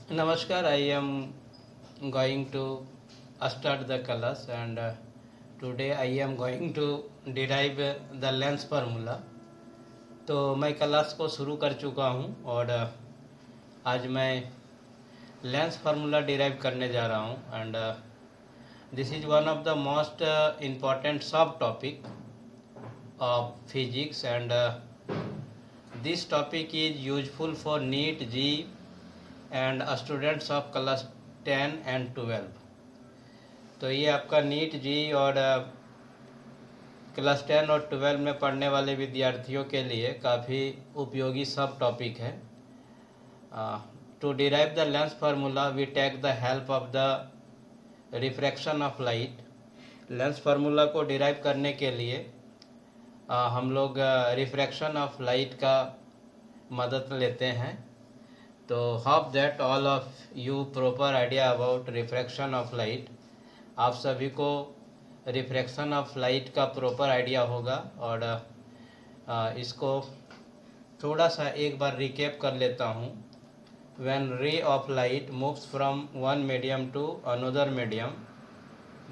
Namaskar, I am going to start the class and today I am going to derive the lens formula. तो मैं class को शुरू कर चुका हूँ और आज मैं लेंस फार्मूला डिराइव करने जा रहा हूँ and this is one of the most important sub topic of physics and this topic is useful for NEET JEE and students of class 10 and 12। तो ये आपका नीट जी और क्लास 10 और 12 में पढ़ने वाले विद्यार्थियों के लिए काफ़ी उपयोगी सब टॉपिक है। To derive the lens formula we take the help of the refraction of light. Lens formula को डिराइव करने के लिए हम लोग रिफ्रैक्शन ऑफ लाइट का मदद लेते हैं। तो hope that all of you proper idea about refraction of light. आप सभी को रिफ्रैक्शन ऑफ लाइट का प्रॉपर आइडिया होगा और इसको थोड़ा सा एक बार रिकैप कर लेता हूँ। When ray of light moves from one medium to another medium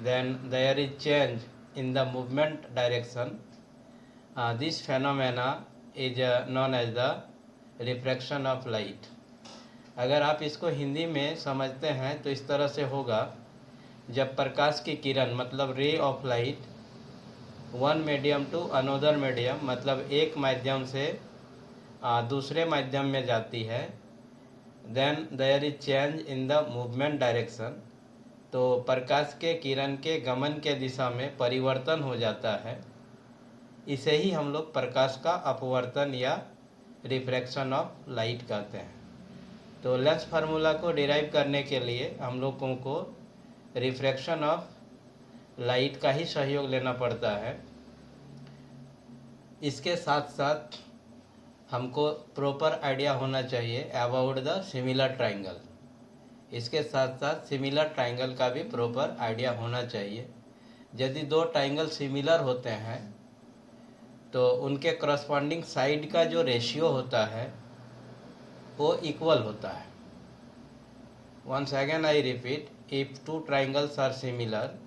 then there is change in the movement direction. This phenomena is known as the refraction of light. अगर आप इसको हिंदी में समझते हैं तो इस तरह से होगा, जब प्रकाश की किरण मतलब ray of light one medium to another medium मतलब एक माध्यम से दूसरे माध्यम में जाती है, then there is change in the movement direction. तो प्रकाश के किरण के गमन के दिशा में परिवर्तन हो जाता है। इसे ही हम लोग प्रकाश का अपवर्तन या रिफ्रैक्शन ऑफ लाइट कहते हैं। तो लेंस फार्मूला को डिराइव करने के लिए हम लोगों को रिफ्रैक्शन ऑफ लाइट का ही सहयोग लेना पड़ता है। इसके साथ साथ हमको प्रॉपर आइडिया होना चाहिए अबाउट द सिमिलर ट्राइंगल। इसके साथ साथ सिमिलर ट्राइंगल का भी प्रॉपर आइडिया होना चाहिए। यदि दो ट्राइंगल सिमिलर होते हैं तो उनके करस्पॉन्डिंग साइड का जो रेशियो होता है वो इक्वल होता है। Once again I repeat, if two triangles are similar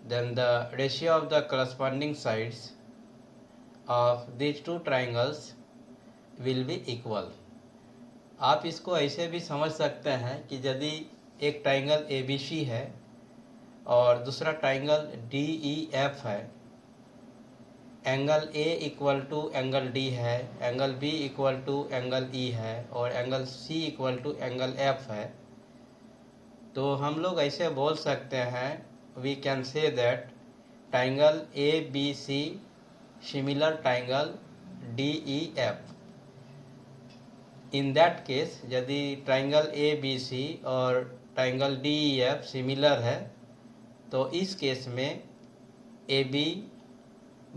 then the ratio of the corresponding sides of these two triangles will be equal. आप इसको ऐसे भी समझ सकते हैं कि यदि एक ट्राइंगल ए बी सी है और दूसरा ट्राइंगल डी ई एफ है, angle A equal to angle D है, angle B equal to angle E है और angle C equal to angle F है, तो हम लोग ऐसे बोल सकते हैं, we can say that triangle A B C similar triangle D E F. In that case यदि ट्राइंगल ए बी सी और triangle D E F similar है तो इस केस में ए B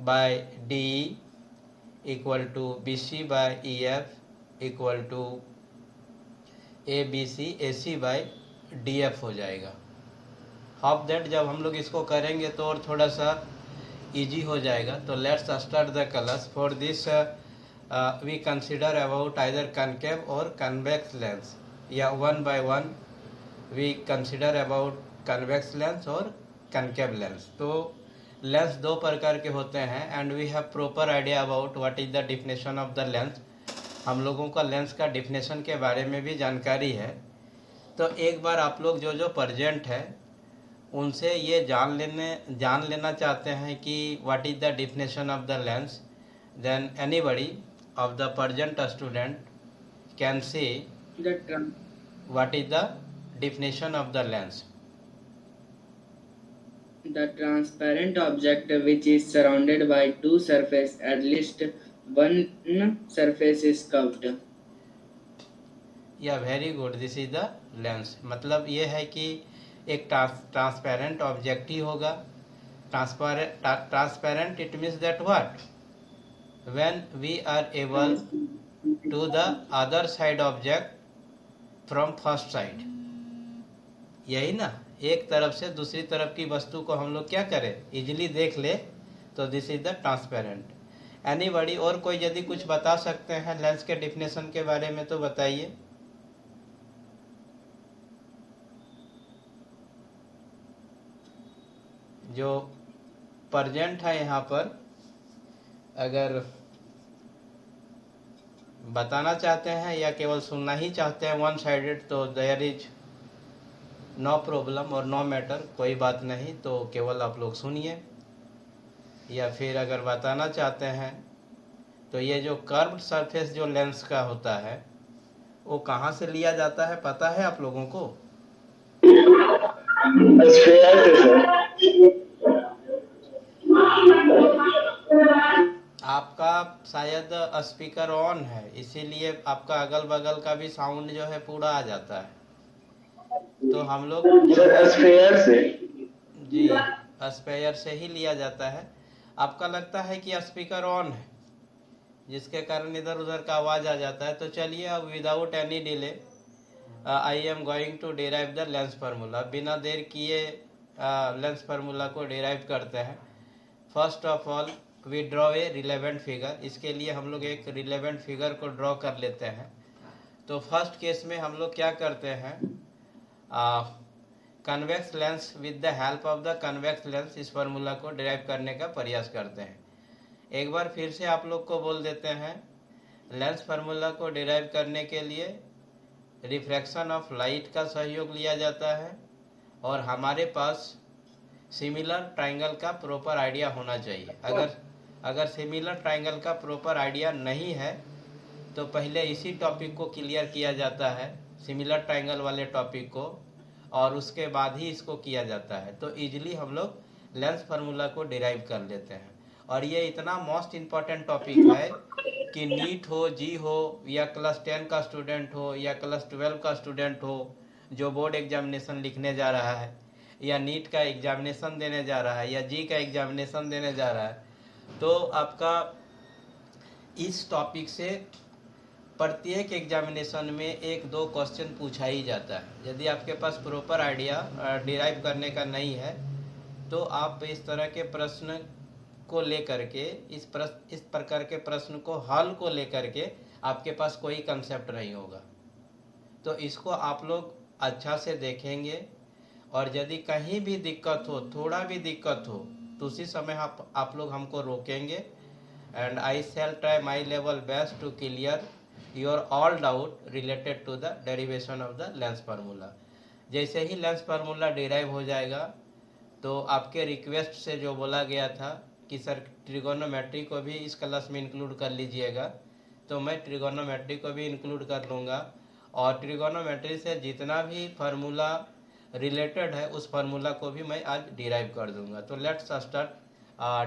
by D equal to B C by E F equal to A B C A C by D F हो जाएगा। Hope that जब हम लोग इसको करेंगे तो और थोड़ा सा इजी हो जाएगा। तो let's start the class. For this we consider about either concave or convex lens, या one by one we consider about convex lens और concave lens। तो लेंस दो प्रकार के होते हैं and we have proper idea about what is the definition of the lens. हम लोगों का लेंस का डिफिनेशन के बारे में भी जानकारी है। तो एक बार आप लोग जो जो प्रेजेंट है उनसे ये जान लेना चाहते हैं कि what is the definition of the lens, then anybody of the present student can say what is the definition of the lens. The transparent object which is surrounded by two surfaces, at least one surface is curved. Yeah, very good. This is the lens. मतलब ये है कि एक transparent object ही होगा। Transparent it means that what, when we are able to the other side object from first side, यही ना, एक तरफ से दूसरी तरफ की वस्तु को हम लोग क्या करें, इजीली देख ले, तो this is the transparent. Anybody और कोई यदि कुछ बता सकते हैं लेंस के डिफिनेशन के बारे में तो बताइए। जो प्रेजेंट है यहाँ पर, अगर बताना चाहते हैं या केवल सुनना ही चाहते हैं वन साइडेड, तो देयर इज नो प्रॉब्लम और नो मैटर, कोई बात नहीं, तो केवल आप लोग सुनिए। या फिर अगर बताना चाहते हैं तो ये जो कर्व्ड सरफेस जो लेंस का होता है वो कहाँ से लिया जाता है पता है आप लोगों को? स्फेयर से सर। आपका शायद स्पीकर ऑन है, इसीलिए आपका अगल बगल का भी साउंड जो है पूरा आ जाता है। तो हम लोग जो है सर स्फेयर से। जी स्पेयर से ही लिया जाता है। आपका लगता है कि स्पीकर ऑन है, जिसके कारण इधर उधर का आवाज़ आ जाता है। तो चलिए अब without any delay I am going to derive the lens formula. बिना देर किए लेंस फार्मूला को डिराइव करते हैं। First of all we draw a relevant figure. इसके लिए हम लोग एक रिलेवेंट फिगर को ड्रॉ कर लेते हैं। तो फर्स्ट केस में हम लोग क्या करते हैं, convex lens with the help of the convex lens, इस फार्मूला को डिराइव करने का प्रयास करते हैं। एक बार फिर से आप लोग को बोल देते हैं, लेंस फार्मूला को डिराइव करने के लिए रिफ्रैक्शन ऑफ लाइट का सहयोग लिया जाता है और हमारे पास सिमिलर ट्राइंगल का प्रॉपर आइडिया होना चाहिए। अगर सिमिलर ट्राइंगल का प्रॉपर आइडिया नहीं है तो पहले इसी टॉपिक को क्लियर किया जाता है, सिमिलर ट्राइंगल वाले टॉपिक को, और उसके बाद ही इसको किया जाता है। तो इजीली हम लोग लेंस फार्मूला को डिराइव कर लेते हैं। और ये इतना मोस्ट इम्पॉर्टेंट टॉपिक है कि नीट हो, जी हो, या क्लास 10 का स्टूडेंट हो, या क्लास 12 का स्टूडेंट हो जो बोर्ड एग्जामिनेशन लिखने जा रहा है, या नीट का एग्जामिनेशन देने जा रहा है, या जी का एग्जामिनेशन देने जा रहा है, तो आपका इस टॉपिक से प्रत्येक एग्जामिनेशन में एक दो क्वेश्चन पूछा ही जाता है। यदि आपके पास प्रॉपर आइडिया डिराइव करने का नहीं है तो आप इस तरह के प्रश्न को लेकर के, इस प्रकार के प्रश्न को हल को लेकर के आपके पास कोई कंसेप्ट नहीं होगा। तो इसको आप लोग अच्छा से देखेंगे, और यदि कहीं भी दिक्कत हो, थोड़ा भी दिक्कत हो, तो उसी समय आप लोग हमको रोकेंगे, and I shall try my level best to clear your all doubt related to the derivation of the lens formula। जैसे ही लेंस फार्मूला डिराइव हो जाएगा तो आपके रिक्वेस्ट से जो बोला गया था कि सर ट्रिगोनोमेट्री को भी इस क्लास में इंक्लूड कर लीजिएगा, तो मैं ट्रिगोनोमेट्री को भी इंक्लूड कर लूँगा, और ट्रिगोनोमेट्री से जितना भी फार्मूला रिलेटेड है उस फार्मूला को भी मैं आज डिराइव कर दूंगा। तो let's start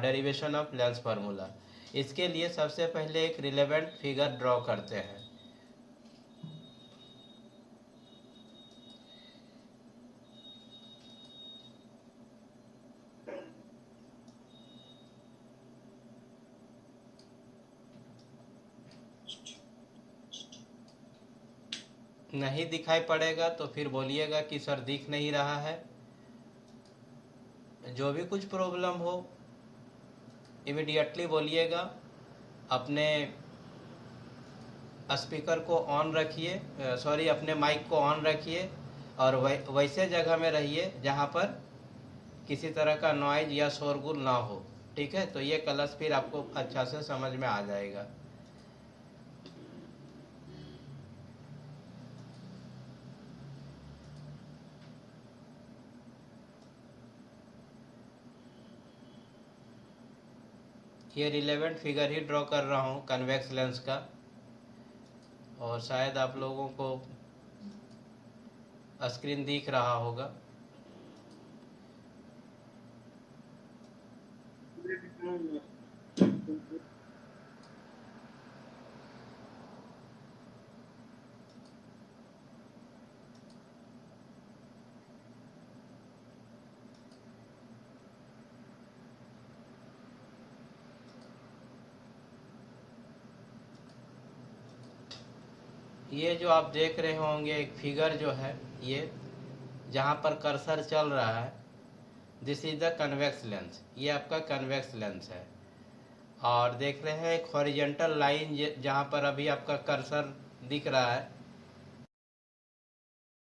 derivation of lens formula. इसके लिए सबसे पहले एक रिलेवेंट फिगर ड्रॉ करते हैं। नहीं दिखाई पड़ेगा तो फिर बोलिएगा कि सर दिख नहीं रहा है। जो भी कुछ प्रॉब्लम हो इमीडिएटली बोलिएगा। अपने स्पीकर को ऑन रखिए, सॉरी अपने माइक को ऑन रखिए, और वैसे जगह में रहिए जहाँ पर किसी तरह का नॉइज या शोरगुल ना हो। ठीक है, तो ये क्लास फिर आपको अच्छा से समझ में आ जाएगा। ये रिलेवेंट फिगर ही ड्रॉ कर रहा हूँ कन्वेक्स लेंस का, और शायद आप लोगों को स्क्रीन दिख रहा होगा। ये जो आप देख रहे होंगे एक फिगर जो है, ये जहाँ पर कर्सर चल रहा है, this is the convex lens. ये आपका कन्वेक्स लेंस है। और देख रहे हैं एक हॉरिजेंटल लाइन जहाँ पर अभी आपका कर्सर दिख रहा है,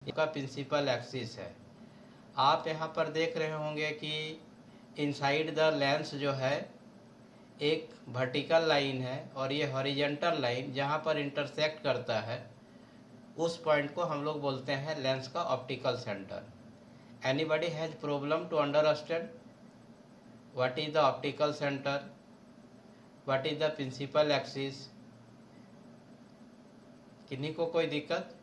इसका प्रिंसिपल एक्सिस है। आप यहाँ पर देख रहे होंगे कि इनसाइड द लेंस जो है एक वर्टिकल लाइन है और ये हॉरिजेंटल लाइन जहाँ पर इंटरसेक्ट करता है उस पॉइंट को हम लोग बोलते हैं लेंस का optical centre. Anybody has problem to understand what is the optical centre, what is the principal axis? किन्हीं को कोई दिक्कत?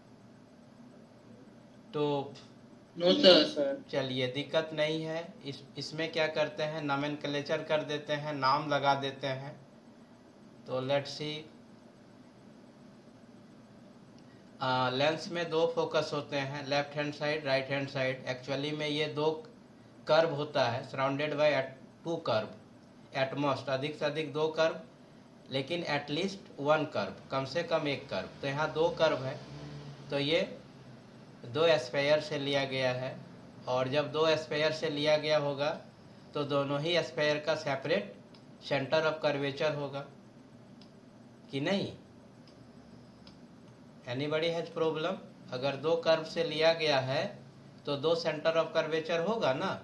तो नो सर। चलिए, दिक्कत नहीं है। इसमें क्या करते हैं, नॉमेनक्लेचर कर देते हैं, नाम लगा देते हैं। तो लेट्स सी, लेंस में दो फोकस होते हैं, left hand side, right hand side. Actually में ये दो कर्व होता है, surrounded by two curve, utmost अधिक से अधिक दो कर्व, लेकिन एटलीस्ट वन कर्व, कम से कम एक कर्व। तो यहाँ दो कर्व है, तो ये दो स्फेयर से लिया गया है। और जब दो स्फेयर से लिया गया होगा तो दोनों ही स्फेयर का सेपरेट सेंटर ऑफ कर्वेचर होगा कि नहीं? Anybody has problem? अगर दो कर्व से लिया गया है तो दो सेंटर ऑफ कर्वेचर होगा ना।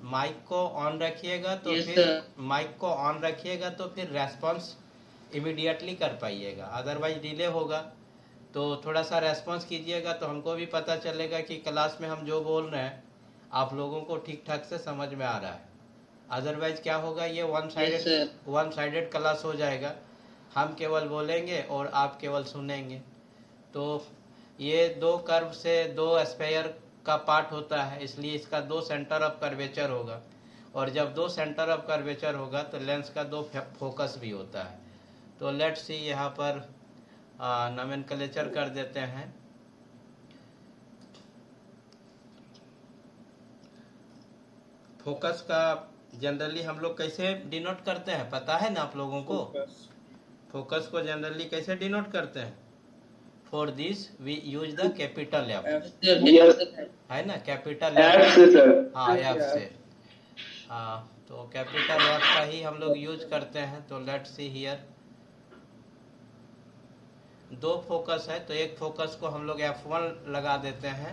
माइक को ऑन रखिएगा तो Yes, फिर sir. माइक को ऑन रखिएगा तो फिर रेस्पॉन्स इमीडिएटली कर पाइएगा, अदरवाइज डिले होगा। तो थोड़ा सा रेस्पॉन्स कीजिएगा तो हमको भी पता चलेगा कि क्लास में हम जो बोल रहे हैं आप लोगों को ठीक ठाक से समझ में आ रहा है। अदरवाइज क्या होगा, ये वन साइडेड क्लास हो जाएगा, हम केवल बोलेंगे और आप केवल सुनेंगे। तो ये दो कर्व से दो स्फेयर का पार्ट होता है, इसलिए इसका दो सेंटर ऑफ कर्वेचर होगा। और जब दो सेंटर ऑफ कर्वेचर होगा तो लेंस का दो फोकस भी होता है। तो लेट्स सी, यहाँ पर नॉमेनक्लेचर कर देते हैं। फोकस का जनरली हम लोग कैसे डिनोट करते हैं, पता है ना आप लोगों को? फोकस को जनरली कैसे डिनोट करते हैं? For this we use the capital F, है ना? कैपिटल एफ से सर। हाँ, एफ से। हाँ, तो कैपिटल एफ का ही हम लोग यूज करते हैं। तो लेट्स सी हियर, दो फोकस है तो एक फोकस को हम लोग F1 लगा देते हैं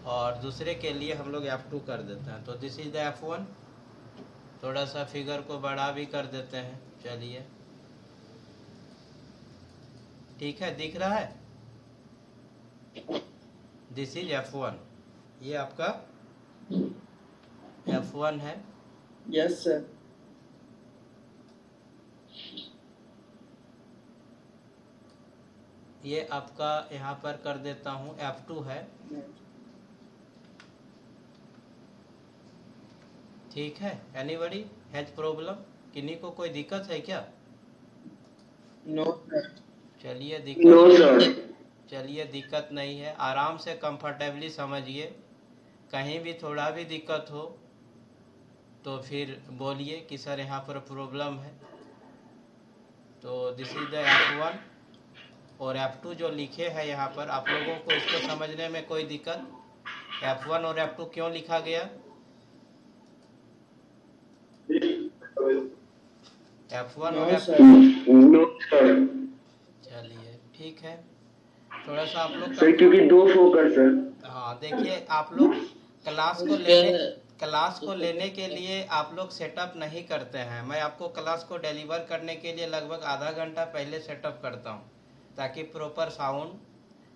और दूसरे के लिए हम लोग F2 कर देते हैं। तो दिस इज द F1। थोड़ा सा फिगर को बड़ा भी कर देते हैं, चलिए ठीक है, दिख रहा है? दिस इज F1, ये आपका F1 है। Yes sir. ये आपका यहाँ पर कर देता हूँ F2 है, ठीक है। Anybody has problem? किन्हीं को कोई दिक्कत है क्या? No sir. चलिए, नो सर। चलिए दिक्कत नहीं है, आराम से कंफर्टेबली समझिए। कहीं भी थोड़ा भी दिक्कत हो तो फिर बोलिए कि सर यहाँ पर प्रॉब्लम है। तो दिस इज द F1 और F2 जो लिखे हैं यहाँ पर, आप लोगों को इसको समझने में कोई दिक्कत? F1 और F2 क्यों लिखा गया? F1 और F2, नो सर। चलिए ठीक है। थोड़ा सा आप लोग सर क्योंकि दो फोकस है। हाँ, देखिए आप लोग क्लास को लेने के लिए आप लोग सेटअप नहीं करते हैं। मैं आपको क्लास को डिलीवर करने के लिए लगभग आधा घंटा पहले सेटअप करता हूँ, ताकि प्रॉपर साउंड,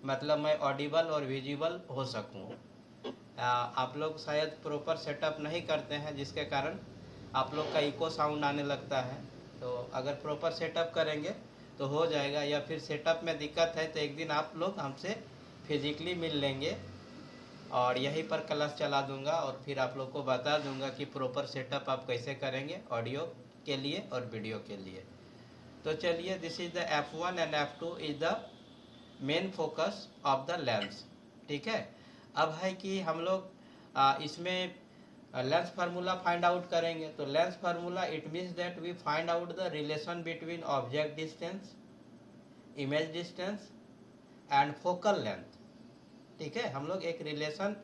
मतलब मैं ऑडिबल और विजिबल हो सकूँ। आप लोग शायद प्रॉपर सेटअप नहीं करते हैं, जिसके कारण आप लोग का इको साउंड आने लगता है। तो अगर प्रॉपर सेटअप करेंगे तो हो जाएगा, या फिर सेटअप में दिक्कत है तो एक दिन आप लोग हमसे फिजिकली मिल लेंगे और यहीं पर क्लास चला दूंगा और फिर आप लोग को बता दूंगा कि प्रॉपर सेटअप आप कैसे करेंगे ऑडियो के लिए और वीडियो के लिए। तो चलिए, this is the F1 and F2 is the main focus of the lens, ठीक है। अब है कि हम लोग इसमें लेंस फार्मूला फाइंड आउट करेंगे। तो lens formula, it means that we find out the relation between object distance, image distance and focal length, ठीक है। हम लोग एक रिलेशन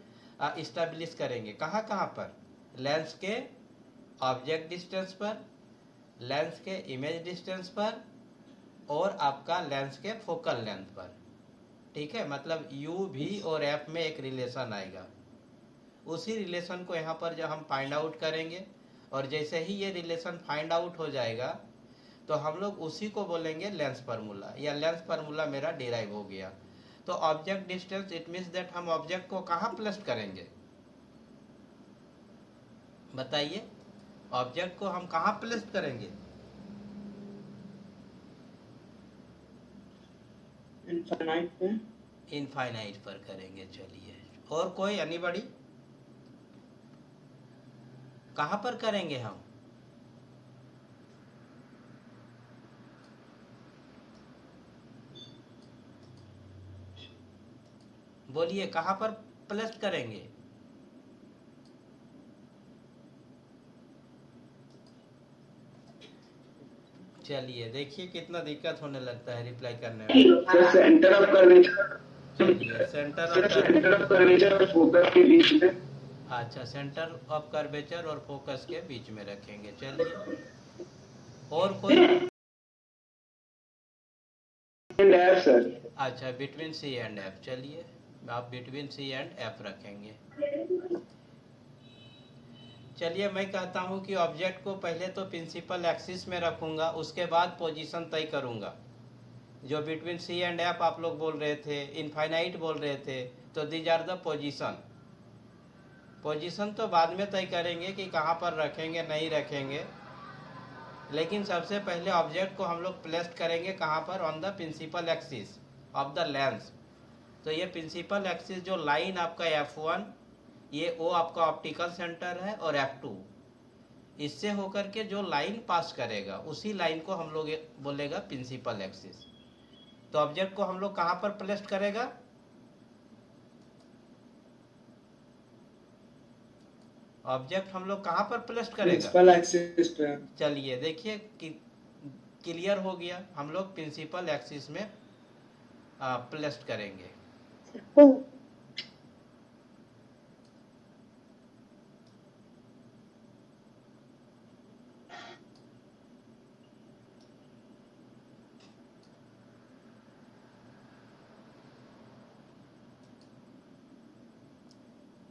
इस्टेब्लिश करेंगे, कहाँ कहाँ पर? लेंस के ऑब्जेक्ट डिस्टेंस पर, लेंस के इमेज डिस्टेंस पर और आपका लेंस के फोकल लेंथ पर, ठीक है। मतलब U, V और F में एक रिलेशन आएगा। उसी रिलेशन को यहाँ पर जब हम फाइंड आउट करेंगे, और जैसे ही ये रिलेशन फाइंड आउट हो जाएगा तो हम लोग उसी को बोलेंगे लेंस फार्मूला, या लेंस फार्मूला मेरा डिराइव हो गया। तो object distance, it means that हम ऑब्जेक्ट को कहाँ प्लेस करेंगे, बताइए, ऑब्जेक्ट को हम कहाँ प्लेस करेंगे? इनफाइनाइट पे। इनफाइनाइट पर करेंगे। चलिए, और कोई एनीबॉडी, कहाँ पर करेंगे हम? बोलिए, कहाँ पर प्लेस करेंगे? चलिए, देखिए कितना दिक्कत होने लगता है रिप्लाई करने में। सर सेंटर ऑफ कर्वेचर, चलिए, centre of centre of curvature और फोकस के बीच में। अच्छा, सेंटर ऑफ कर्वेचर और फोकस के बीच में रखेंगे। चलिए, और कोई? And F sir. अच्छा, बिटवीन सी एंड एफ। चलिए, आप बिटवीन सी एंड एफ रखेंगे। चलिए, मैं कहता हूँ कि ऑब्जेक्ट को पहले तो प्रिंसिपल एक्सिस में रखूँगा, उसके बाद पोजीशन तय करूँगा। जो बिटवीन सी एंड एफ आप लोग बोल रहे थे, इनफाइनाइट बोल रहे थे, तो these are the position. Position तो बाद में तय करेंगे कि कहाँ पर रखेंगे, नहीं रखेंगे, लेकिन सबसे पहले ऑब्जेक्ट को हम लोग प्लेस करेंगे कहाँ पर? On the principal axis of the lens. तो ये प्रिंसिपल एक्सिस जो लाइन आपका F1, ये वो आपका ऑप्टिकल सेंटर है, और F2 इससे होकर के जो लाइन पास करेगा उसी लाइन को हम लोग बोलेगा प्रिंसिपल एक्सिस। तो ऑब्जेक्ट को हम लोग कहाँ पर प्लेस करेगा? ऑब्जेक्ट हम लोग कहाँ पर प्लेस करेगा? प्रिंसिपल एक्सिस पे। चलिए, देखिए कि क्लियर हो गया, हम लोग प्रिंसिपल एक्सिस में प्लेस करेंगे।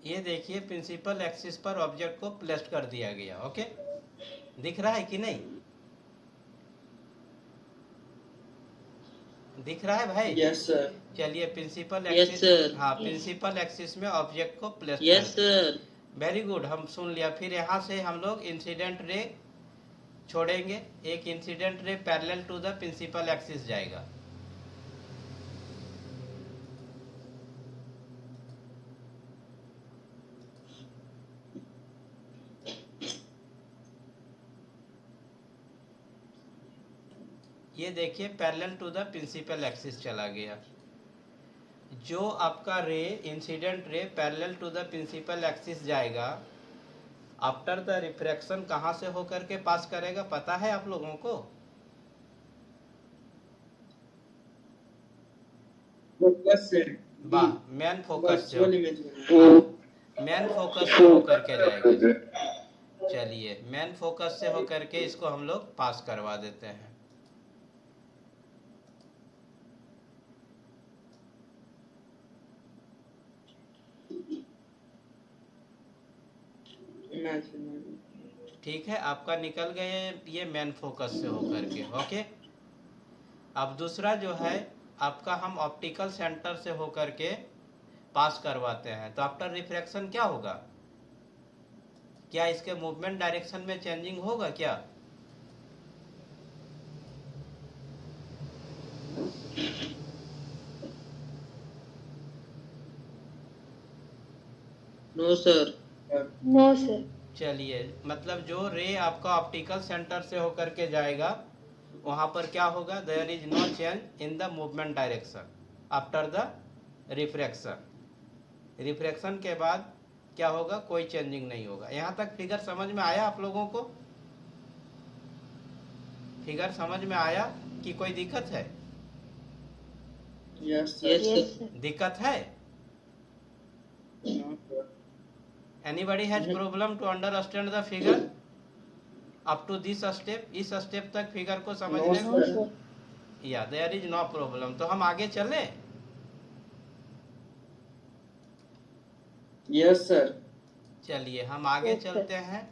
ये देखिए, प्रिंसिपल एक्सिस पर ऑब्जेक्ट को प्लेस कर दिया गया। ओके, दिख रहा है कि नहीं? दिख रहा है भाई? Yes sir. चलिए, प्रिंसिपल Yes, एक्सिस, sir. हाँ, प्रिंसिपल एक्सिस में ऑब्जेक्ट को प्लेस यस कर। सर। वेरी गुड, हम सुन लिया। फिर यहाँ से हम लोग इंसिडेंट रे छोड़ेंगे। एक incident ray parallel to the principal axis जाएगा। ये देखिए, parallel to the principal axis चला गया। जो आपका ray, incident ray parallel to the principal axis जाएगा, आफ्टर द रिफ्रैक्शन कहाँ से होकर के पास करेगा, पता है आप लोगों को? फोकस से। वाह, मेन फोकस से। वर्चुअल इमेज में। मेन फोकस से होकर के जाएगा। चलिए, मेन फोकस से होकर के इसको हम लोग पास करवा देते हैं। ठीक है, आपका निकल गए ये मेन फोकस से होकर के। ओके, अब दूसरा जो है आपका, हम ऑप्टिकल सेंटर से होकर के पास करवाते हैं। तो आफ्टर रिफ्रैक्शन क्या होगा? क्या इसके मूवमेंट डायरेक्शन में चेंजिंग होगा क्या? No sir. No sir. चलिए, मतलब जो रे आपका ऑप्टिकल सेंटर से होकर के जाएगा, वहां पर क्या होगा? There is no change in the movement direction after the refraction. Refraction के बाद क्या होगा? कोई चेंजिंग नहीं होगा। यहाँ तक फिगर समझ में आया आप लोगों को? फिगर समझ में आया कि कोई दिक्कत है? Yes yes sir. सर। दिक्कत है? Anybody has problem to understand the figure up to this step? इस स्टेप तक फिगर को समझने No, को? सर। या देयर इज नो प्रॉब्लम। तो हम आगे चलें? Yes sir. चलिए हम आगे Yes, sir. चलते हैं।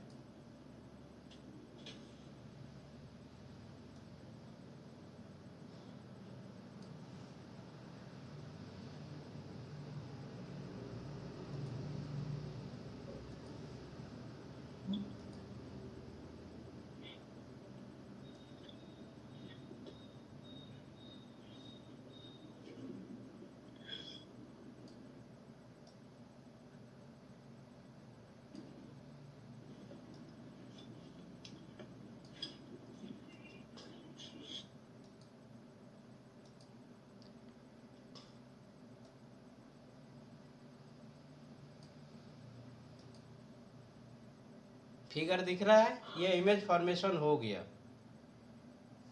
फिगर दिख रहा है, ये इमेज फॉर्मेशन हो गया।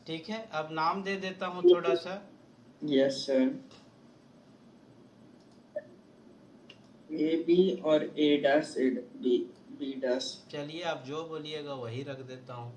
ठीक है, अब नाम दे देता हूँ थोड़ा सा। Yes, sir. AB और A dash B dash. चलिए आप जो बोलिएगा वही रख देता हूँ।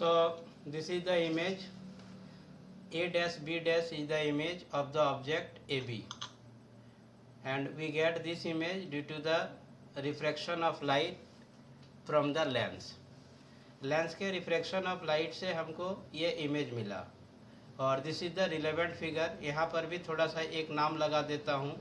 So this is the image. A dash B dash is the image of the object AB, and we get this image due to the refraction of light from the lens. Lens के refraction of light से हमको ये image मिला, और this is the relevant figure. यहाँ पर भी थोड़ा सा एक नाम लगा देता हूँ।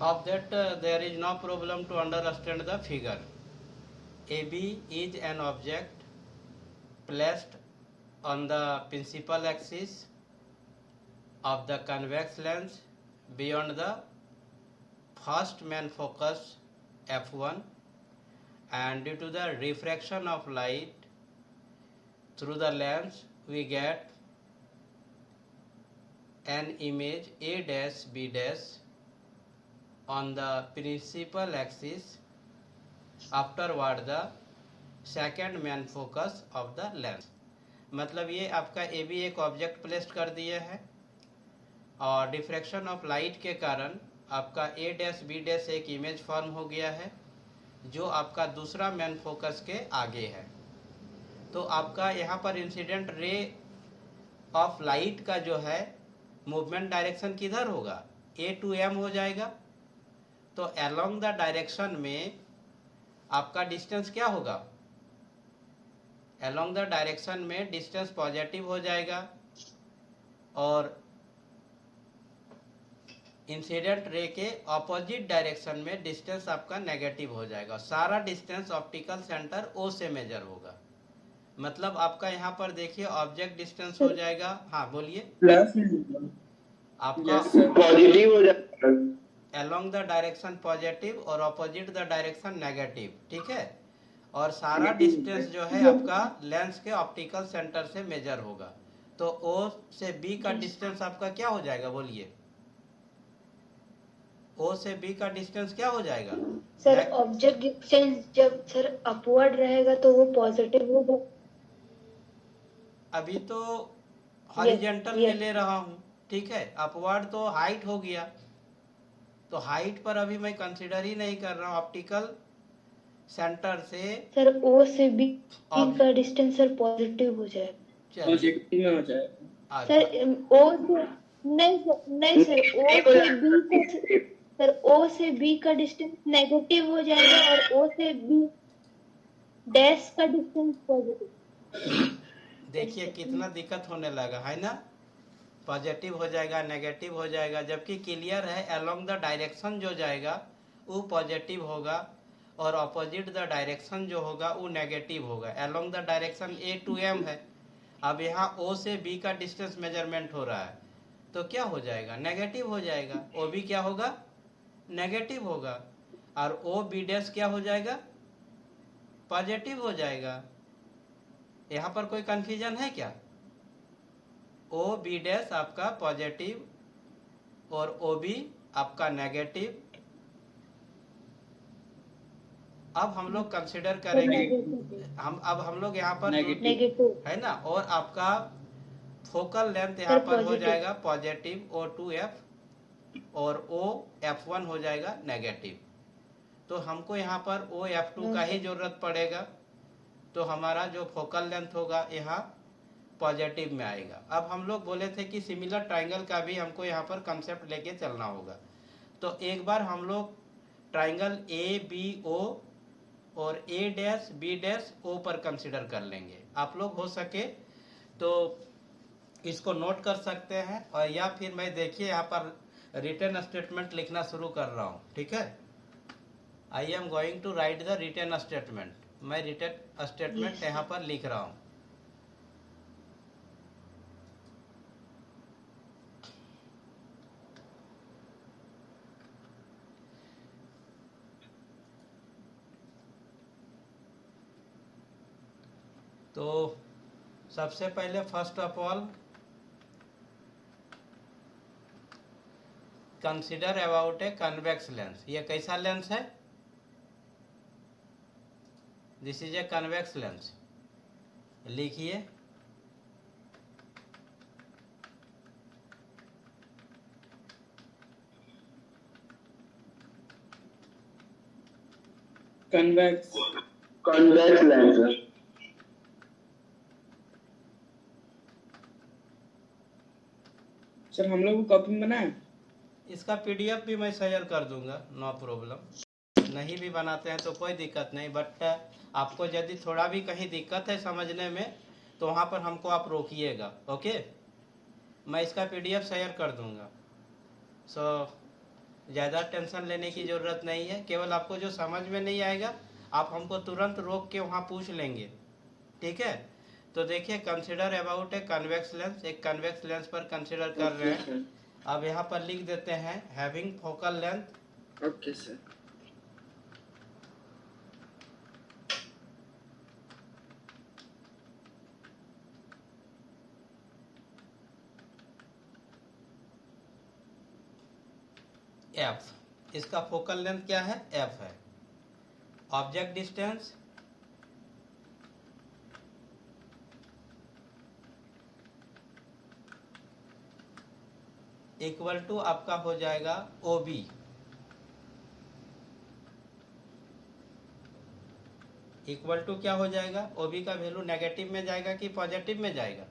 Of that there is no problem to understand the figure. AB is an object placed on the principal axis of the convex lens beyond the first main focus f1, and due to the refraction of light through the lens we get an image a dash b dash on the principal axis afterward the second main focus of the lens। मतलब ये आपका A B एक object place कर दिए है और diffraction of light के कारण आपका ए डैश बी डैश एक इमेज फॉर्म हो गया है जो आपका दूसरा मेन फोकस के आगे है। तो आपका यहाँ पर इंसिडेंट रे ऑफ लाइट का जो है मूवमेंट डायरेक्शन किधर होगा, ए टू एम हो जाएगा। तो अलोंग द डायरेक्शन में आपका डिस्टेंस क्या होगा, अलोंग द डायरेक्शन में डिस्टेंस पॉजिटिव हो जाएगा और इंसिडेंट रे के ऑपोजिट डायरेक्शन में डिस्टेंस आपका नेगेटिव हो जाएगा। सारा डिस्टेंस ऑप्टिकल सेंटर ओ से मेजर होगा। मतलब आपका यहाँ पर देखिए ऑब्जेक्ट डिस्टेंस हो जाएगा, हाँ बोलिए, प्लस आपका पॉजिटिव हो जाएगा अलोंग द डायरेक्शन पॉजिटिव और ऑपोजिट द डायरेक्शन नेगेटिव, ठीक है। और सारा डिस्टेंस जो है आपका लेंस के ऑप्टिकल सेंटर से मेजर होगा। तो ओ से बी का डिस्टेंस आपका क्या हो जाएगा, बोलिए, ओ से बी का डिस्टेंस क्या हो जाएगा सर ऑब्जेक्ट डिस्टेंस जब सर अपवर्ड रहेगा तो वो पॉजिटिव होगा। अभी तो हॉरिजॉन्टल में yes. ले रहा हूँ, ठीक है। अपवर्ड तो हाइट हो गया, तो हाइट पर अभी मैं कंसीडर ही नहीं कर रहा हूँ। ऑप्टिकल सेंटर से सर ओ से बी का डिस्टेंस सर पॉजिटिव हो जाएगा, पॉजिटिव में हो जाएगा। सर ओ से नहीं सर ओ से बी का सर ओ से बी का डिस्टेंस नेगेटिव हो जाएगा और ओ से बी डैश का डिस्टेंस पॉजिटिव। देखिए कितना दिक्कत होने लगा है ना, पॉजिटिव हो जाएगा नेगेटिव हो जाएगा, जबकि क्लियर है अलोंग द डायरेक्शन जो जाएगा वो पॉजिटिव होगा और अपोजिट द डायरेक्शन जो होगा वो नेगेटिव होगा। Along the direction A to M है, अब यहाँ ओ से बी का डिस्टेंस मेजरमेंट हो रहा है तो क्या हो जाएगा, नेगेटिव हो जाएगा। ओ बी क्या होगा, नेगेटिव होगा और ओ बी डैश क्या हो जाएगा, पॉजिटिव हो जाएगा। यहाँ पर कोई कंफ्यूजन है क्या, ओ बी डैश आपका पॉजिटिव और ओ बी आपका नेगेटिव। अब हम लोग कंसिडर करेंगे, हम लोग यहाँ पर नेगेटिव है ना, और आपका फोकल लेंथ यहाँ पर हो जाएगा पॉजिटिव ओ टू एफ और ओ एफ वन हो जाएगा नेगेटिव। तो हमको यहाँ पर ओ एफ टू का ही जरूरत पड़ेगा, तो हमारा जो फोकल लेंथ होगा यहाँ पॉजिटिव में आएगा। अब हम लोग बोले थे कि सिमिलर ट्राइंगल का भी हमको यहाँ पर कंसेप्ट लेके चलना होगा। तो एक बार हम लोग ट्राइंगल ए बी ओ और A dash B dash O पर कंसिडर कर लेंगे। आप लोग हो सके तो इसको नोट कर सकते हैं और या फिर मैं देखिए यहाँ पर रिटन स्टेटमेंट लिखना शुरू कर रहा हूँ, ठीक है। I am going to write the written statement. मैं रिटन स्टेटमेंट यहाँ पर लिख रहा हूँ। तो सबसे पहले first of all consider about a convex lens. ये कैसा लेंस है, this is a convex lens. लिखिए कन्वेक्स कन्वेक्स लेंस। सर हम लोग को कॉपी में बनाए, इसका पीडीएफ भी मैं शेयर कर दूंगा, नो प्रॉब्लम। नहीं भी बनाते हैं तो कोई दिक्कत नहीं, बट आपको यदि थोड़ा भी कहीं दिक्कत है समझने में तो वहाँ पर हमको आप रोकिएगा, ओके। मैं इसका पीडीएफ शेयर कर दूंगा। सो ज़्यादा टेंशन लेने की ज़रूरत नहीं है। केवल आपको जो समझ में नहीं आएगा आप हमको तुरंत रोक के वहाँ पूछ लेंगे, ठीक है। तो देखिए consider about a convex lens, एक कन्वेक्स लेंस पर कंसिडर कर रहे हैं। अब यहाँ पर लिख देते हैं having focal length okay sir, F. इसका फोकल लेंथ क्या है? एफ है। ऑब्जेक्ट डिस्टेंस इक्वल टू आपका हो जाएगा ओ बी। इक्वल टू क्या हो जाएगा? ओ बी का वैल्यू नेगेटिव में जाएगा कि पॉजिटिव में जाएगा?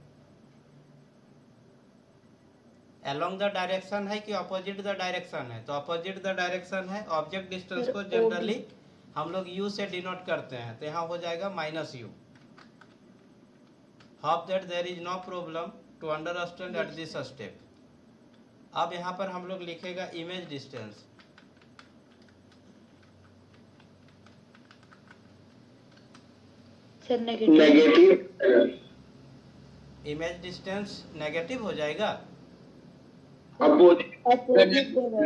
अलोंग द डायरेक्शन है कि अपोजिट द डायरेक्शन है? तो अपोजिट द डायरेक्शन है। ऑब्जेक्ट डिस्टेंस सर, को OB जनरली हम लोग यू से डिनोट करते हैं, तो यहाँ हो जाएगा minus U. Hope that there is no problem to understand at this step. अब यहाँ पर हम लोग लिखेगा image distance. Sir negative negative image distance negative हो जाएगा। अपोजिट अपोजिट होगा।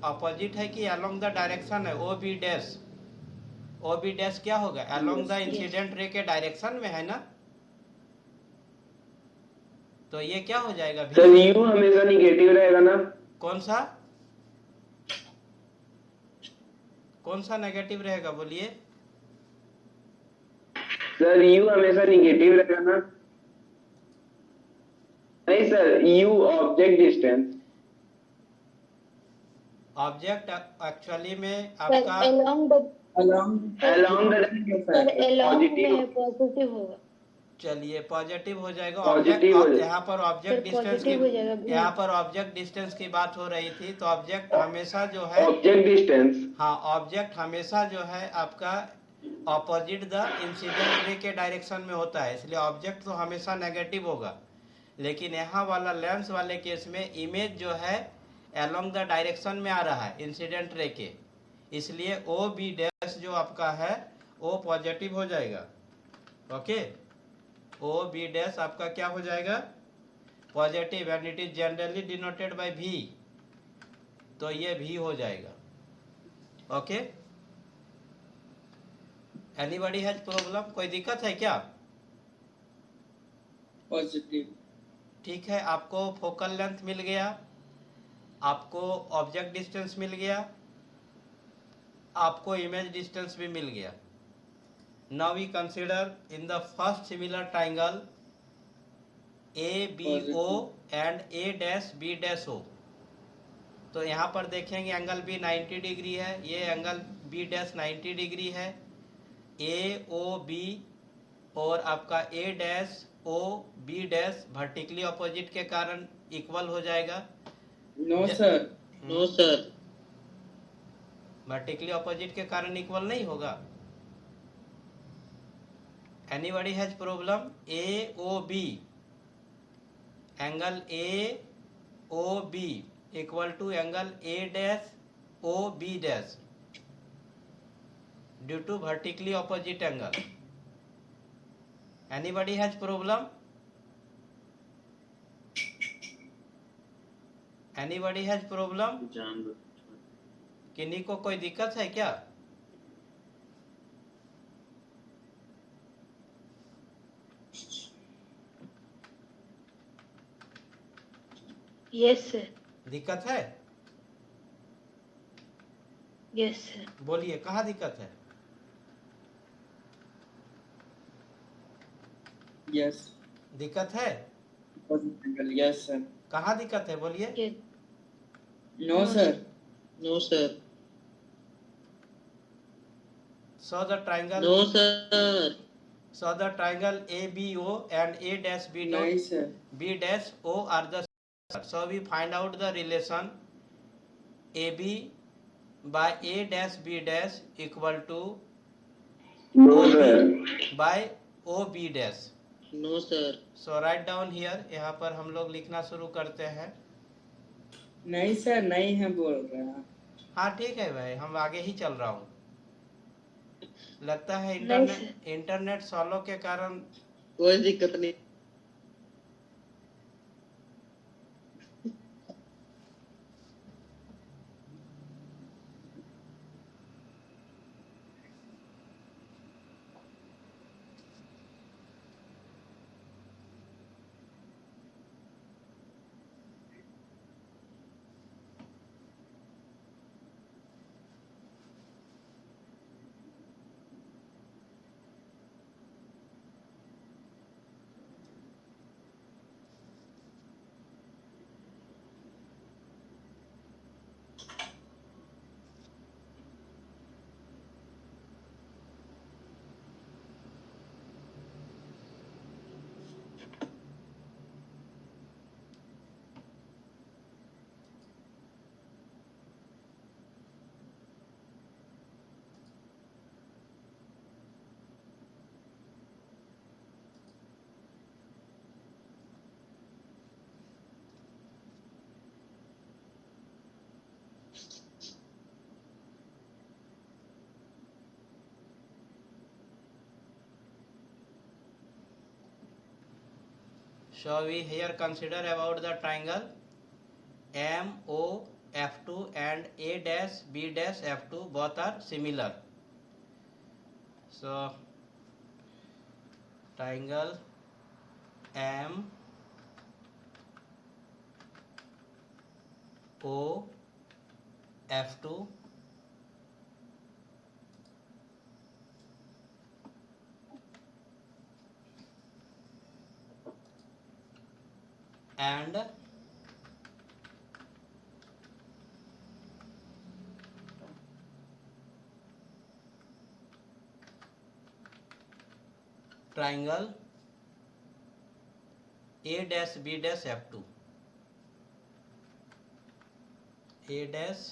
अपोजिट है कि अलोंग द डायरेक्शन है? O B dash. O B dash क्या होगा? Along the Yes, yes. Incident ray के डायरेक्शन में है ना, तो ये क्या हो जाएगा? सर भी यू हमेशा निगेटिव रहेगा ना? कौन सा कौन सा नेगेटिव रहेगा बोलिए? सर यू हमेशा निगेटिव रहेगा ना? नहीं sir, you object distance. Object actually में सर आपका along the along the sir along positive में पॉजिटिव होगा। चलिए पॉजिटिव हो जाएगा। पॉजिटिव हो ऑब्जेक्ट जाएगा। यहाँ पर ऑब्जेक्ट सर डिस्टेंस की पॉजिटिव हो जाएगा भी। यहाँ पर ऑब्जेक्ट डिस्टेंस की बात हो रही थी, तो ऑब्जेक्ट हमेशा जो है, ऑब्जेक्ट डिस्टेंस हाँ ऑब्जेक्ट हमेशा जो है आपका ऑपोजिट द इंसिडेंट रे के डायरेक्शन में होता है, इसलिए ऑब्जेक्ट तो हमेशा नेगेटिव होगा। लेकिन यहाँ वाला लेंस वाले केस में इमेज जो है अलोंग द डायरेक्शन में आ रहा है इंसिडेंट रे के, इसलिए ओ बी डैश जो आपका है वो पॉजिटिव हो जाएगा। ओके, ओ बी डैश आपका क्या हो जाएगा? Positive, and it is generally denoted by भी, तो ये भी हो जाएगा। Okay, anybody has problem? कोई दिक्कत है क्या? पॉजिटिव। ठीक है, आपको फोकल लेंथ मिल गया, आपको ऑब्जेक्ट डिस्टेंस मिल गया, आपको इमेज डिस्टेंस भी मिल गया। Now we consider in the first similar triangle A B O and A dash B dash O. तो यहाँ पर देखेंगे एंगल बी 90 डिग्री है, ये एंगल बी डैश 90 डिग्री है। ए ओ बी और आपका A dash O B dash vertically opposite के कारण इक्वल हो जाएगा। No sir. No sir, vertically opposite के कारण इक्वल नहीं होगा। Anybody has problem? A O B, angle A O B equal to angle A dash O B dash due to vertically opposite angle. Anybody has problem? Anybody has problem? किन्हीं को कोई दिक्कत है क्या? Yes sir. दिक्कत है? Yes sir. बोलिए कहाँ दिक्कत है? यस। दिक्कत है? Yes sir. कहाँ दिक्कत है बोलिए? No sir. No, sir. So the triangle, No, sir. So the triangle A B O and A dash B नहीं dot sir. B dash O are the, so we find out the relation AB by A dash B dash equal to no sir. OB by OB dash. No, sir. So write down here, यहाँ पर हम लोग लिखना शुरू करते हैं। नहीं sir, नहीं है बोल रहा। हाँ ठीक है भाई, हम आगे ही चल रहा हूँ। लगता है नहीं इंटरनेट सॉलो के कारण कोई दिक्कत नहीं। shall we here consider about the triangle MOF2 and A dash B dash F2 both are similar. So triangle MOF2 and triangle A dash B dash F2. A dash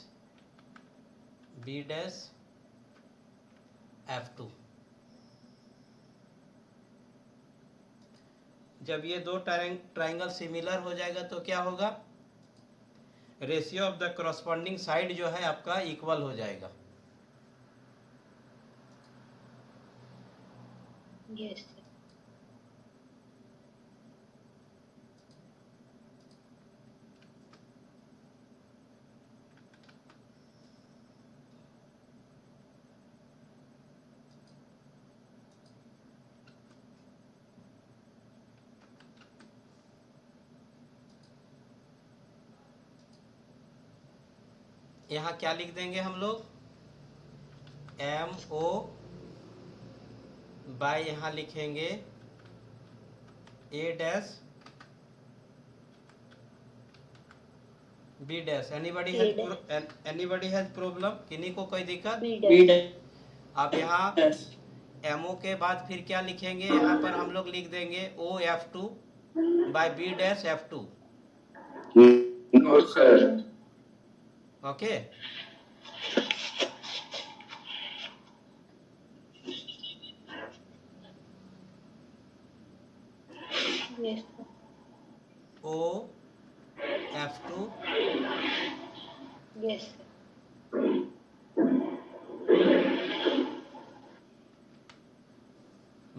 B dash F2. जब ये दो triangle similar हो जाएगा तो क्या होगा, ratio of the corresponding side जो है आपका इक्वल हो जाएगा. Yes sir. यहाँ क्या लिख देंगे हम लोग, MO बाय यहाँ लिखेंगे A dash B dash. Anybody has problem, किन्हीं को कोई दिक्कत? B B dash. आप यहाँ dash. MO के बाद फिर क्या लिखेंगे, यहाँ पर हम लोग लिख देंगे OF2 by B dash F2. No, sir. Okay. Yes sir. OF2 yes sir.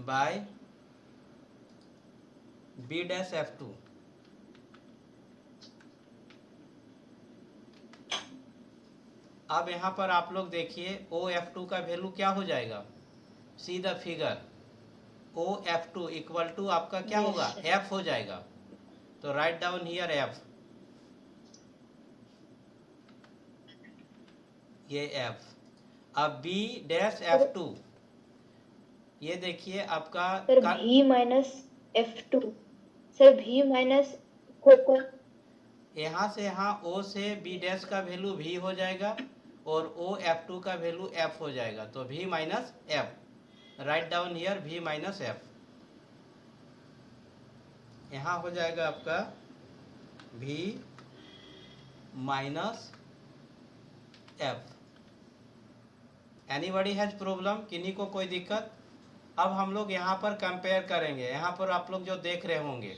By B dash F2. अब यहाँ पर आप लोग देखिए OF2 का वैल्यू क्या हो जाएगा, see the figure. OF2 equal to आपका क्या Yes, होगा, sir. F हो जाएगा. तो राइट डाउन हियर F, ये F. अब B डैश F2, ये देखिए आपका सर भी माइनस F2. सर भी माइनस को यहाँ से यहाँ O से B डैश का वैल्यू V हो जाएगा और OF2 का वैल्यू F हो जाएगा. तो V minus F, right down here V minus F. यहाँ हो जाएगा आपका V minus F. Anybody has problem, किन्हीं को कोई दिक्कत? अब हम लोग यहाँ पर कंपेयर करेंगे. यहाँ पर आप लोग जो देख रहे होंगे,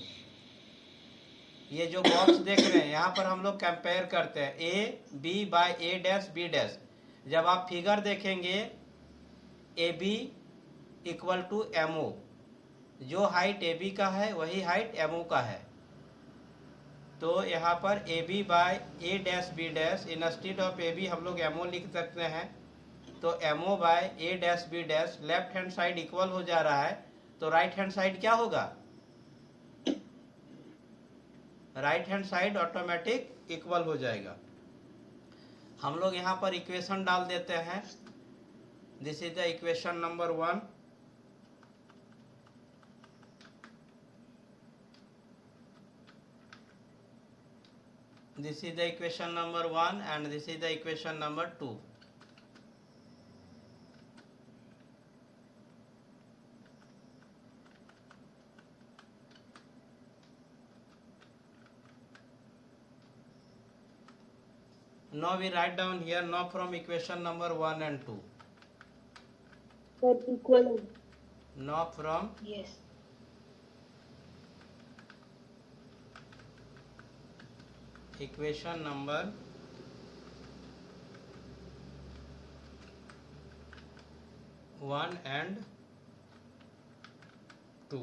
ये जो बॉक्स देख रहे हैं, यहाँ पर हम लोग कंपेयर करते हैं A B by A dash B dash. जब आप फिगर देखेंगे AB इक्वल टू MO, जो हाइट AB का है वही हाइट MO का है. तो यहाँ पर AB by A dash B dash, instead of AB हम लोग MO लिख सकते हैं. तो MO by A dash B dash, left hand side equal हो जा रहा है. तो राइट हैंड साइड क्या होगा, right hand side automatic equal हो जाएगा. हम लोग यहाँ पर इक्वेशन डाल देते हैं. This is the equation number 1. This is the equation number 1 and this is the equation number 2. Now we write down here, now from equation number 1 and 2. Sir equal. Now from yes. equation number 1 and 2.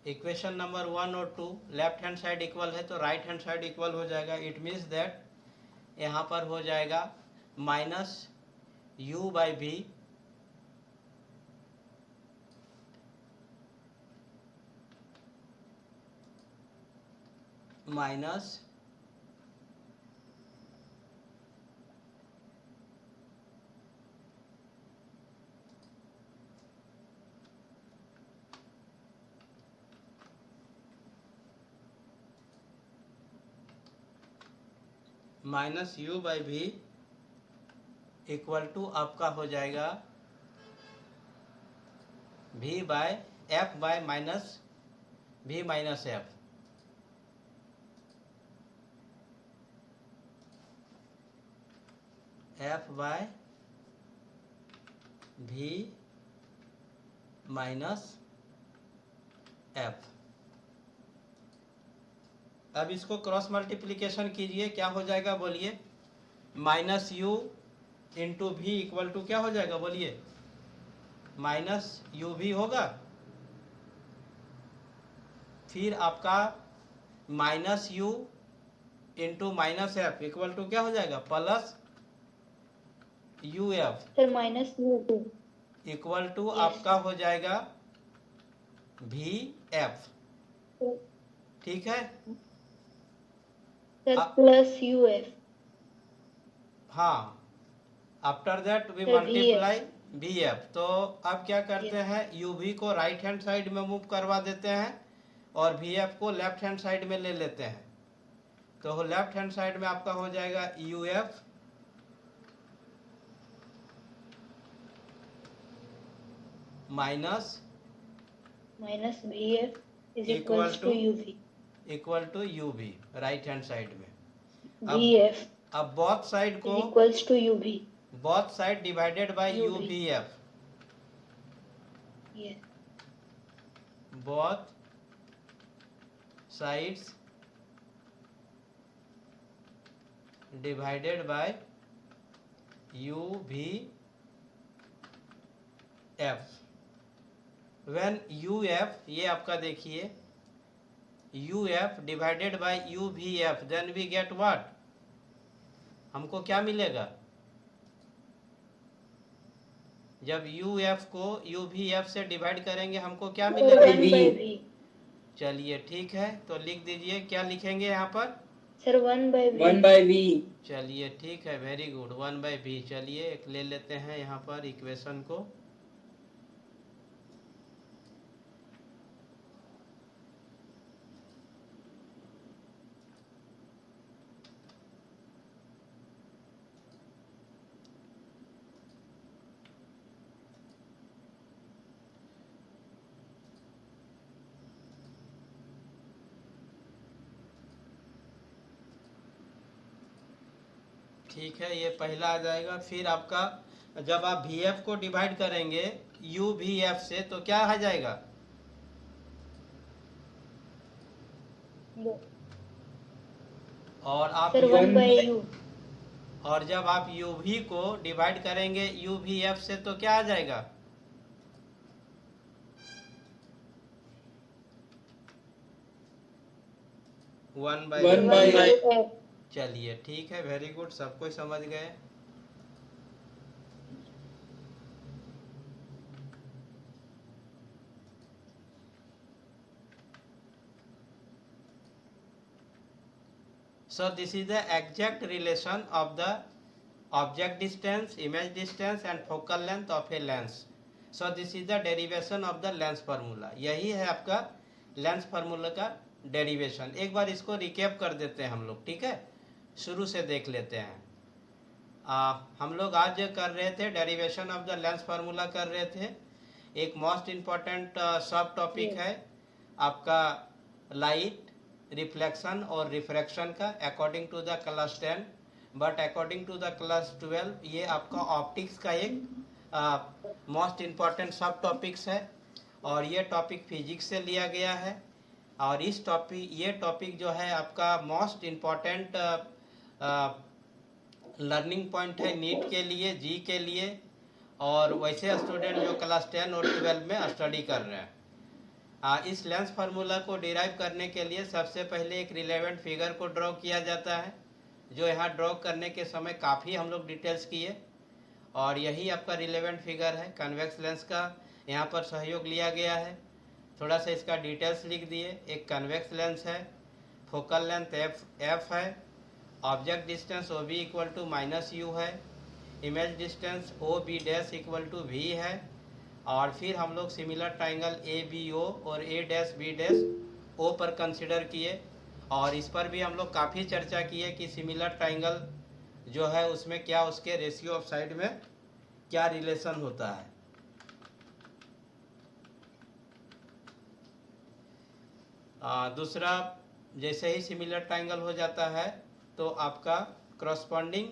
Equation number 1 और 2 left hand side equal है तो right hand side equal हो जाएगा। It means that यहाँ पर हो जाएगा minus u by v minus u by v equal to आपका हो जाएगा v by f by minus v minus f. F by v minus f. अब इसको क्रॉस मल्टीप्लीकेशन कीजिए, क्या हो जाएगा बोलिए? Minus u into v equal to क्या हो जाएगा बोलिए? माइनस यू भी होगा, फिर आपका minus u into minus f equal to क्या हो जाएगा? Plus u f sir minus u2 equal to आपका हो जाएगा वी एफ। ठीक है, सर प्लस uf। हाँ। आफ्टर दैट वी फिर मल्टीप्लाई वी एफ। तो अब क्या करते हैं, यू वी को राइट हैंड साइड में मूव करवा देते हैं और वी एफ को लेफ्ट हैंड साइड में ले लेते हैं। तो लेफ्ट हैंड साइड में आपका हो जाएगा u f minus vf is Equal equals to to uv। Equal to u v right hand side में। vf अब बोथ साइड is को equals to uv। Both side divided by u UV। V f. Yes। Both sides divided by u v f. When u f, ये आपका देखिए u f divided by u v f, then we get what? हमको क्या मिलेगा? जब u F को you v F से divide करेंगे हमको क्या मिलेगा? 1 by v। चलिए ठीक है, तो लिख दीजिए, क्या लिखेंगे यहाँ पर? Sir 1 by v। 1 by v। चलिए ठीक है, वेरी गुड, 1 बाई वी। चलिए एक ले लेते हैं यहाँ पर इक्वेशन को। ठीक है, ये पहला आ जाएगा। फिर आपका जब आप वी एफ को डिवाइड करेंगे यू वी एफ से तो क्या आ जाएगा? और आप सर 1 by u। और जब आप यू वी को डिवाइड करेंगे यू वी एफ से तो क्या आ जाएगा? One by. 1 by f। चलिए ठीक है, वेरी गुड, सब कोई समझ गए। So this is the exact relation of the object distance, image distance and focal length of a lens. So this is the derivation of the lens formula. यही है आपका लेंस फार्मूला का derivation. एक बार इसको रिकैप कर देते हैं हम लोग, ठीक है? शुरू से देख लेते हैं। हम लोग आज कर रहे थे derivation of the lens formula कर रहे थे। एक मोस्ट इम्पॉर्टेंट सब टॉपिक है आपका लाइट, रिफ्लेक्शन और रिफ्रैक्शन का according to the class 10, but according to the class 12 ये आपका ऑप्टिक्स का एक मोस्ट इम्पॉर्टेंट सब टॉपिक्स है और ये टॉपिक फिजिक्स से लिया गया है। और ये टॉपिक जो है आपका मोस्ट इम्पॉर्टेंट लर्निंग पॉइंट है नीट के लिए, जी के लिए और वैसे स्टूडेंट जो क्लास 10 और 12 में स्टडी कर रहे हैं। इस लेंस फार्मूला को डिराइव करने के लिए सबसे पहले एक रिलेवेंट फिगर को ड्रॉ किया जाता है, जो यहाँ ड्रॉ करने के समय काफ़ी हम लोग डिटेल्स किए, और यही आपका रिलेवेंट फिगर है। कन्वेक्स लेंस का यहाँ पर सहयोग लिया गया है। थोड़ा सा इसका डिटेल्स लिख दिए। एक कन्वेक्स लेंस है, फोकल लेंथ एफ है, object distance O B equal to minus U है, image distance O B dash equal to V है, और फिर हम लोग similar triangle A B O और A dash B dash O पर कंसिडर किए, और इस पर भी हम लोग काफ़ी चर्चा किए कि सिमिलर ट्राइंगल जो है उसमें क्या उसके रेशियो ऑफ साइड में क्या रिलेशन होता है। दूसरा, जैसे ही सिमिलर ट्राइंगल हो जाता है तो आपका करस्पॉन्डिंग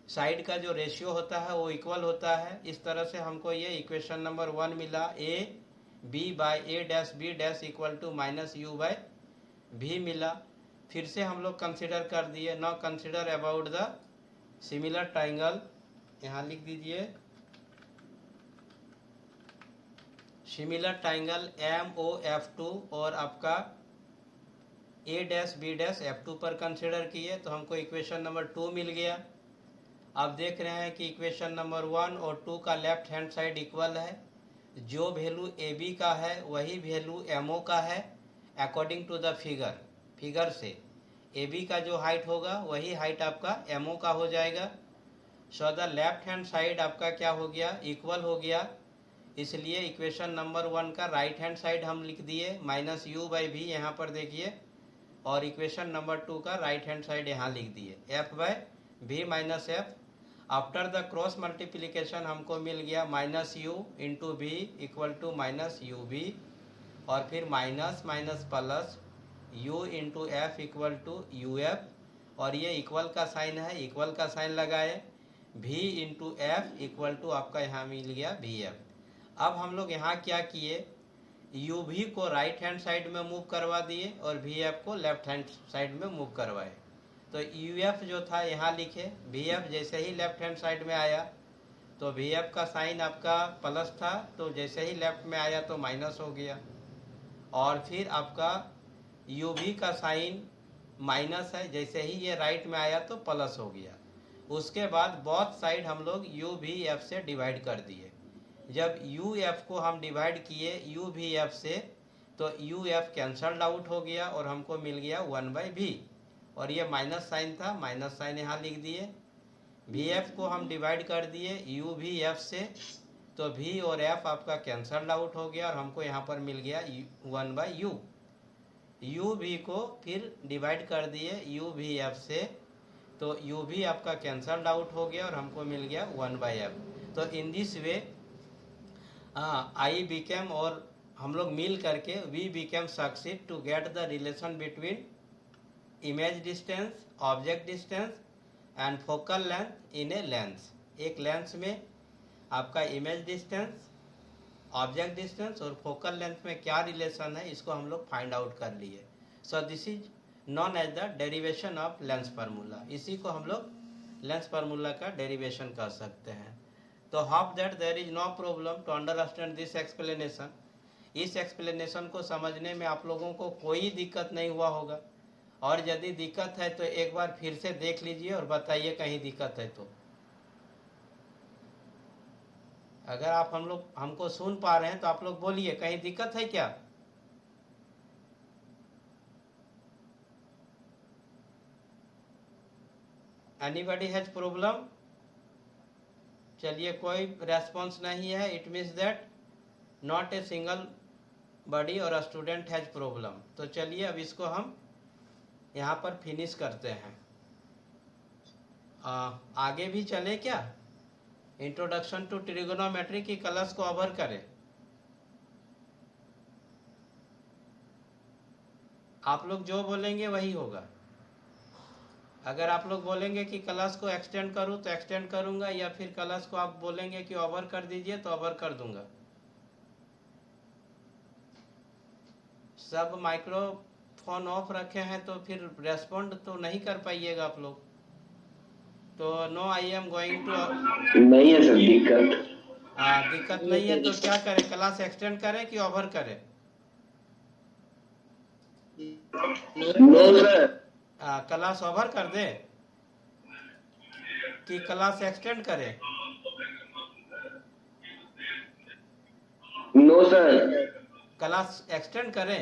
साइड का जो रेशियो होता है वो इक्वल होता है। इस तरह से हमको ये इक्वेशन नंबर 1 मिला, A B by A dash B dash equal to minus u by भी मिला। फिर से हम लोग कंसिडर कर दिए, now consider about the similar triangle, यहाँ लिख दीजिए similar triangle M O F two और आपका A dash B dash F two पर कंसिडर किए, तो हमको इक्वेशन नंबर 2 मिल गया। अब देख रहे हैं कि इक्वेशन नंबर 1 और 2 का लेफ्ट हैंड साइड इक्वल है। जो वैल्यू ए बी का है वही वैल्यू एम ओ का है अकॉर्डिंग टू द फिगर से ए बी का जो हाइट होगा वही हाइट आपका एम ओ का हो जाएगा। So the left hand side आपका क्या हो गया, इक्वल हो गया। इसलिए इक्वेशन नंबर 1 का राइट हैंड साइड हम लिख दिए माइनस यू बाई भी, यहाँ पर देखिए, और इक्वेशन नंबर 2 का राइट हैंड साइड यहाँ लिख दिए f by v minus f. After the cross multiplication हमको मिल गया minus u into v equal to minus u v, और फिर minus minus plus u into f equal to u f, और ये इक्वल का साइन है, इक्वल का साइन लगाए, v into f equal to आपका यहाँ मिल गया वी एफ। अब हम लोग यहाँ क्या किए, यू भी को राइट हैंड साइड में मूव करवा दिए और वी एफ को लेफ्ट हैंड साइड में मूव करवाए। तो यू एफ जो था यहाँ लिखे, वी एफ जैसे ही लेफ्ट हैंड साइड में आया तो वी एफ का साइन आपका प्लस था, तो जैसे ही लेफ्ट में आया तो माइनस हो गया, और फिर आपका यू भी का साइन माइनस है, जैसे ही ये राइट में आया तो प्लस हो गया। उसके बाद बोथ साइड हम लोग यू भी एफ से डिवाइड कर दिए। जब यू एफ को हम डिवाइड किए यू भी एफ से, तो यू एफ कैंसल्ड आउट हो गया और हमको मिल गया 1 बाई भी, और ये माइनस साइन था, माइनस साइन यहाँ लिख दिए। वी एफ को हम डिवाइड कर दिए यू भी एफ से, तो वी और एफ आपका कैंसल्ड आउट हो गया और हमको यहाँ पर मिल गया 1 बाई यू। यू भी को फिर डिवाइड कर दिए यू भी एफ से, तो यू भी आपका कैंसल्ड आउट हो गया और हमको मिल गया 1 बाई एफ। तो in this way I became, और हम लोग मिल करके we became succeed to get the relation between image distance, object distance and focal length in a lens. एक लेंस में आपका इमेज डिस्टेंस, ऑब्जेक्ट डिस्टेंस और फोकल लेंथ में क्या रिलेशन है, इसको हम लोग फाइंड आउट कर लिए। So this is known as the derivation of lens formula. इसी को हम लोग लेंस फार्मूला का डेरिवेशन कर सकते हैं। तो hope that there is no problem to understand this explanation. इस एक्सप्लेनेशन को समझने में आप लोगों को कोई दिक्कत नहीं हुआ होगा, और यदि दिक्कत है तो एक बार फिर से देख लीजिए और बताइए कहीं दिक्कत है तो। अगर आप हमको सुन पा रहे हैं तो आप लोग बोलिए कहीं दिक्कत है क्या। Anybody has problem? चलिए, कोई रेस्पॉन्स नहीं है, it means that not a single body और स्टूडेंट हैज प्रॉब्लम। तो चलिए अब इसको हम यहाँ पर फिनिश करते हैं। आगे भी चले क्या, इंट्रोडक्शन टू ट्रिगोनोमेट्री की क्लास को कवर करें। आप लोग जो बोलेंगे वही होगा। अगर आप लोग बोलेंगे कि क्लास को एक्सटेंड करूं तो एक्सटेंड करूंगा, या फिर क्लास को आप बोलेंगे कि ओवर कर दीजिए तो ओवर कर दूंगा। सब माइक्रोफोन ऑफ रखे हैं तो फिर रेस्पॉन्ड तो नहीं कर पाइएगा आप लोग। तो no, I am going to. नहीं है सर दिक्कत। दिक्कत नहीं है तो क्या करें, क्लास एक्सटेंड करें कि ओवर करें? No sir. क्लास ओवर कर दे कि क्लास एक्सटेंड करें? No sir. क्लास एक्सटेंड करें?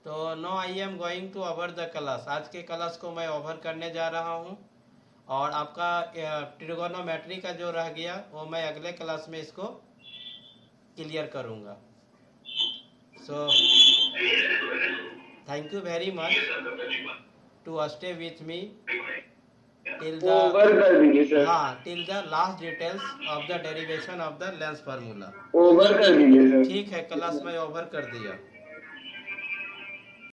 तो no, I am going to over the class. आज के क्लास को मैं ओवर करने जा रहा हूँ और आपका ट्रिगोनोमेट्री का जो रह गया वो मैं अगले क्लास में इसको क्लियर करूँगा। So thank you very much to stay with me till the over कर दीजिए सर। हाँ, till the last details of the derivation of the lens formula. Over कर दीजिए सर। ठीक है, क्लास में ओवर कर दिया।